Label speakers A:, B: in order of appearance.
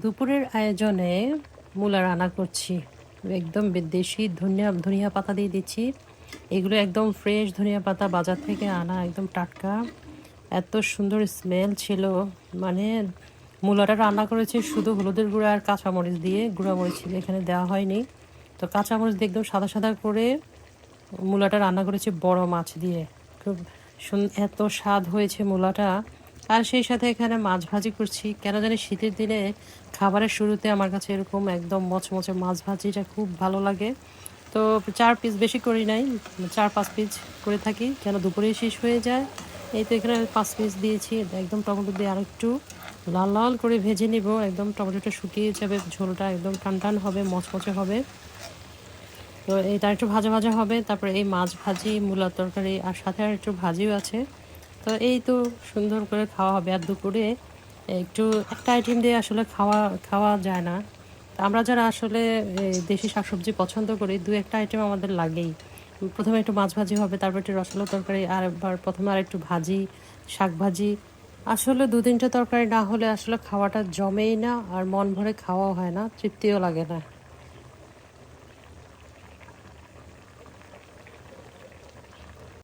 A: দুপুরের আয়োজনে মূলা রান্না করছি। একদম দেশি ধনিয়া পাতা দিয়ে দিচ্ছি। এগুলো একদম ফ্রেশ ধনিয়া পাতা বাজার থেকে আনা একদম টাটকা। এত সুন্দর স্মেল ছিল। মানে মূলাটা রান্না করেছি শুধু হলুদের গুঁড়া আর কাঁচামরিচ দিয়ে, গুঁড়া মরিচ এখানে দেওয়া হয়নি। তো কাঁচামরিচ দিয়ে একদম সাদা সাদা করে মূলাটা রান্না করেছি বড় মাছ দিয়ে। খুব এত স্বাদ হয়েছে মূলাটা। আর সেই সাথে এখানে মাছ ভাজি করছি। কেন জানি শীতের দিনে খাবারের শুরুতে আমার কাছে এরকম একদম মচমচে মাছ ভাজিটা খুব ভালো লাগে। তো ৪ পিস বেশি করি নাই, ৪-৫ পিস করে থাকি যেন দুপুরেই শেষ হয়ে যায়। এই তো এখানে ৫ পিস দিয়েছি। একদম টমেটো দিয়ে আরেকটু লাল লাল করে ভেজে নিব। একদম টমেটোটা শুকিয়ে যাবে, ঝোলটা একদম টান হবে, মচমচে হবে। তো এটা একটু ভাজা ভাজা হবে। তারপরে এই মাছ ভাজি, মূলার তরকারি আর সাথে আর একটু ভাজিও আছে। তো এই তো সুন্দর করে খাওয়া হবে। আর দুপুরে একটু একটা আইটেম দিয়ে আসলে খাওয়া খাওয়া যায় না। তো আমরা যারা আসলে দেশি শাকসবজি পছন্দ করি, ২-১টা আইটেম আমাদের লাগেই। প্রথমে একটু মাছ ভাজি হবে, তারপর একটু রসুনের তরকারি, আর একবার প্রথমে আর একটু ভাজি, শাক ভাজি। আসলে ২-৩টা তরকারি না হলে আসলে খাওয়াটা জমেই না, আর মন ভরে খাওয়াও হয় না, তৃপ্তিও লাগে না।